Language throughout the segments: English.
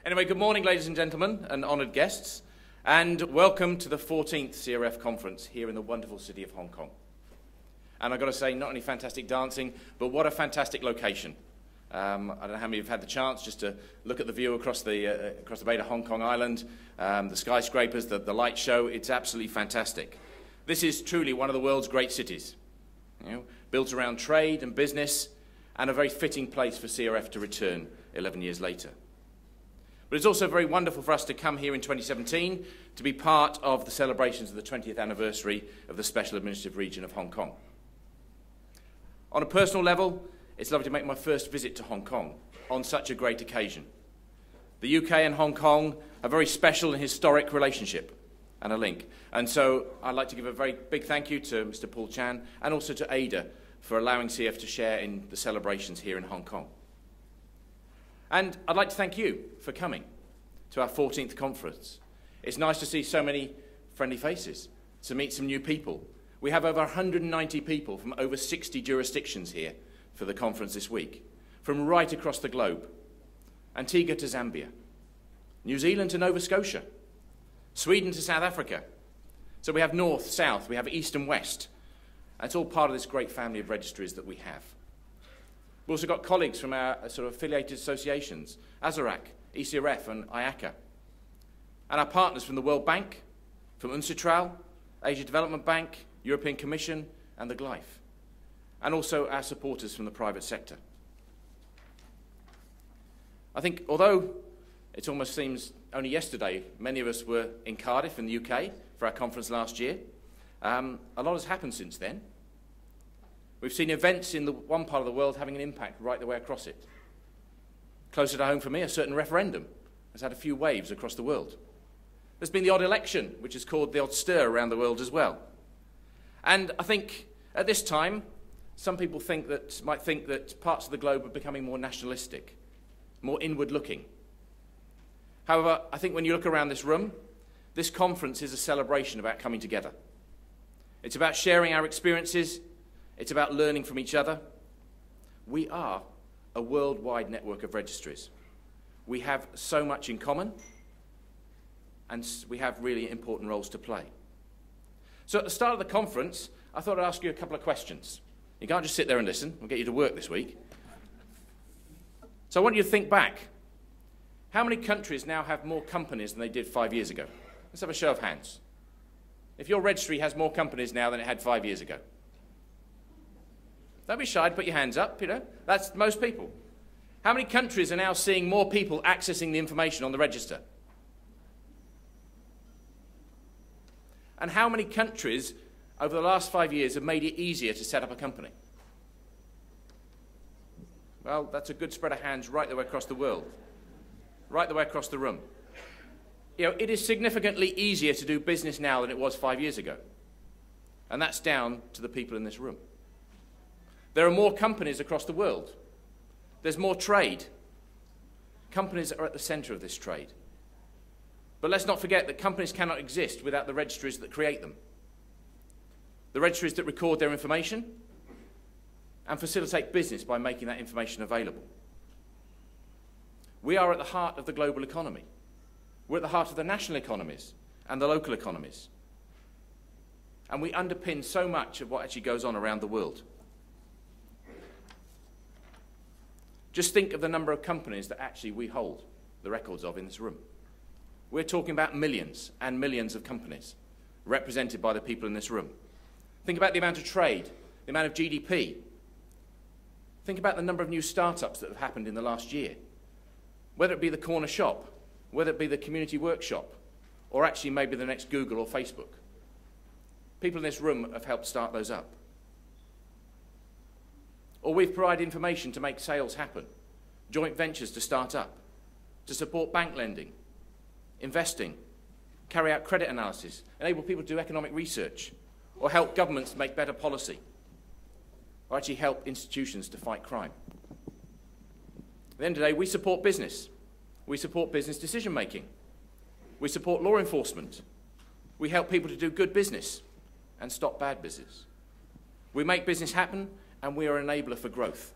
Anyway, good morning, ladies and gentlemen, and honoured guests, and welcome to the 14th CRF conference here in the wonderful city of Hong Kong. And I've got to say, not only fantastic dancing, but what a fantastic location. I don't know how many of you have had the chance just to look at the view across the bay to Hong Kong Island, the skyscrapers, the light show. It's absolutely fantastic. This is truly one of the world's great cities, built around trade and business, and a very fitting place for CRF to return 11 years later. But it's also very wonderful for us to come here in 2017 to be part of the celebrations of the 20th anniversary of the Special Administrative Region of Hong Kong. On a personal level, it's lovely to make my first visit to Hong Kong on such a great occasion. The UK and Hong Kong have a very special and historic relationship and a link. And so I'd like to give a very big thank you to Mr. Paul Chan and also to Ada for allowing CF to share in the celebrations here in Hong Kong. And I'd like to thank you for coming to our 14th conference. It's nice to see so many friendly faces, to meet some new people. We have over 190 people from over 60 jurisdictions here for the conference this week, from right across the globe. Antigua to Zambia, New Zealand to Nova Scotia, Sweden to South Africa. So we have north, south, we have east and west. And it's all part of this great family of registries that we have. We've also got colleagues from our sort of affiliated associations, ASARAC, ECRF and IACA. And our partners from the World Bank, from UNCITRAL, Asia Development Bank, European Commission and the GLIFE. And also our supporters from the private sector. I think although it almost seems only yesterday many of us were in Cardiff in the UK for our conference last year, a lot has happened since then. We've seen events in the one part of the world having an impact right the way across it. Closer to home for me, a certain referendum has had a few waves across the world. There's been the odd election, which has caused the odd stir around the world as well. And I think at this time, some people might think that parts of the globe are becoming more nationalistic, more inward-looking. However, I think when you look around this room, this conference is a celebration about coming together. It's about sharing our experiences. It's about learning from each other. We are a worldwide network of registries. We have so much in common, and we have really important roles to play. So at the start of the conference, I thought I'd ask you a couple of questions. You can't just sit there and listen. We'll get you to work this week. So I want you to think back. How many countries now have more companies than they did 5 years ago? Let's have a show of hands. If your registry has more companies now than it had 5 years ago. Don't be shy, put your hands up, That's most people. How many countries are now seeing more people accessing the information on the register? And how many countries over the last 5 years have made it easier to set up a company? Well, that's a good spread of hands right the way across the world, right the way across the room. It is significantly easier to do business now than it was 5 years ago. And that's down to the people in this room. There are more companies across the world. There's more trade. Companies are at the centre of this trade. But let's not forget that companies cannot exist without the registries that create them. The registries that record their information and facilitate business by making that information available. We are at the heart of the global economy. We're at the heart of the national economies and the local economies. And we underpin so much of what actually goes on around the world. Just think of the number of companies that actually we hold the records of in this room. We're talking about millions and millions of companies represented by the people in this room. Think about the amount of trade, the amount of GDP. Think about the number of new startups that have happened in the last year. Whether it be the corner shop, whether it be the community workshop, or actually maybe the next Google or Facebook. People in this room have helped start those up. Or we've provided information to make sales happen, joint ventures to start up, to support bank lending, investing, carry out credit analysis, enable people to do economic research, or help governments make better policy, or actually help institutions to fight crime. At the end of the day, we support business. We support business decision-making. We support law enforcement. We help people to do good business and stop bad business. We make business happen, and we are an enabler for growth.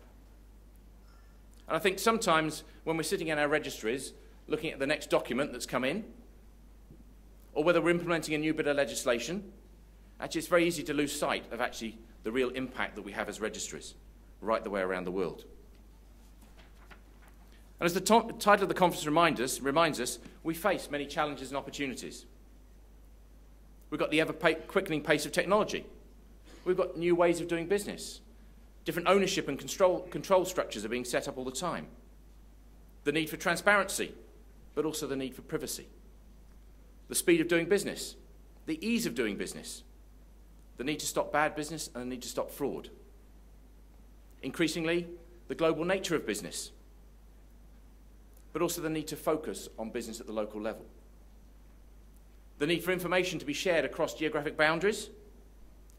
And I think sometimes when we're sitting in our registries, looking at the next document that's come in, or whether we're implementing a new bit of legislation, actually it's very easy to lose sight of actually the real impact that we have as registries right the way around the world. And as the title of the conference reminds us, we face many challenges and opportunities. We've got the ever-quickening pace of technology. We've got new ways of doing business. Different ownership and control structures are being set up all the time. The need for transparency, but also the need for privacy. The speed of doing business, the ease of doing business, the need to stop bad business and the need to stop fraud. Increasingly, the global nature of business, but also the need to focus on business at the local level. The need for information to be shared across geographic boundaries,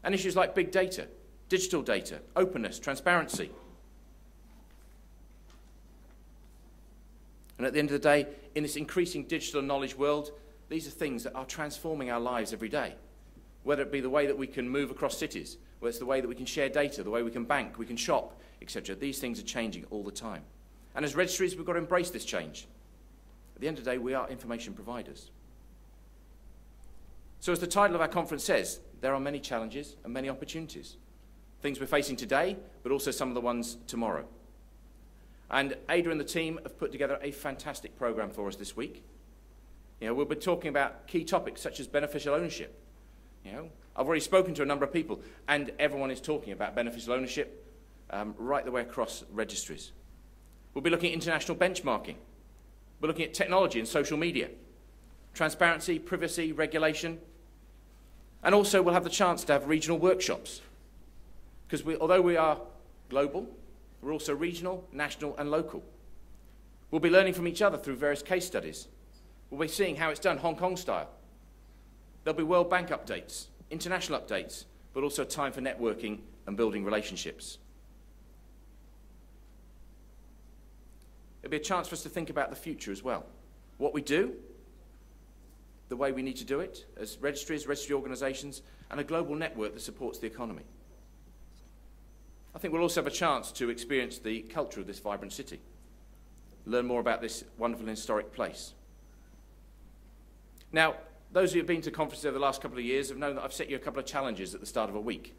and issues like big data, digital data, openness, transparency. And at the end of the day, in this increasing digital and knowledge world, these are things that are transforming our lives every day. Whether it be the way that we can move across cities, whether it's the way that we can share data, the way we can bank, we can shop, etc. These things are changing all the time. And as registries, we've got to embrace this change. At the end of the day, we are information providers. So as the title of our conference says, there are many challenges and many opportunities. Things we're facing today, but also some of the ones tomorrow. And Ada and the team have put together a fantastic program for us this week. We'll be talking about key topics such as beneficial ownership. I've already spoken to a number of people, and everyone is talking about beneficial ownership right the way across registries. We'll be looking at international benchmarking. We're looking at technology and social media, transparency, privacy, regulation. And also we'll have the chance to have regional workshops. Because although we are global, we're also regional, national and local. We'll be learning from each other through various case studies. We'll be seeing how it's done Hong Kong style. There'll be World Bank updates, international updates, but also time for networking and building relationships. It'll be a chance for us to think about the future as well. What we do, the way we need to do it, as registries, registry organisations, and a global network that supports the economy. I think we'll also have a chance to experience the culture of this vibrant city, learn more about this wonderful and historic place. Now, those of you who have been to conferences over the last couple of years have known that I've set you a couple of challenges at the start of a week.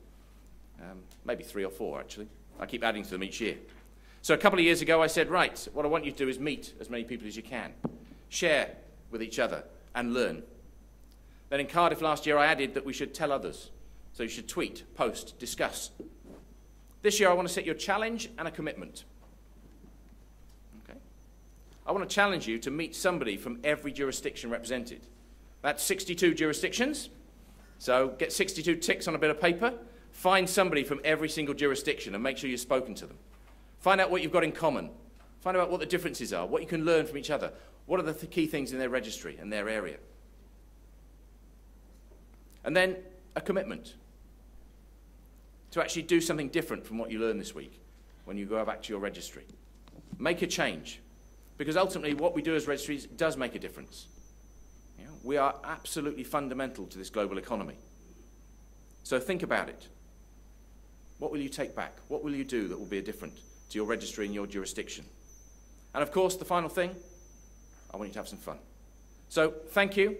Maybe 3 or 4, actually. I keep adding to them each year. So a couple of years ago, I said, right, what I want you to do is meet as many people as you can, share with each other, and learn. Then in Cardiff last year, I added that we should tell others. So you should tweet, post, discuss. This year, I want to set you a challenge and a commitment. Okay? I want to challenge you to meet somebody from every jurisdiction represented. That's 62 jurisdictions. So get 62 ticks on a bit of paper. Find somebody from every single jurisdiction and make sure you've spoken to them. Find out what you've got in common. Find out what the differences are, what you can learn from each other. What are the key things in their registry and their area? And then a commitment to actually do something different from what you learned this week when you go back to your registry. Make a change, because ultimately what we do as registries does make a difference. We are absolutely fundamental to this global economy. So think about it. What will you take back? What will you do that will be different to your registry and your jurisdiction? And of course, the final thing, I want you to have some fun. So thank you.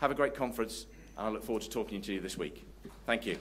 Have a great conference, and I look forward to talking to you this week. Thank you.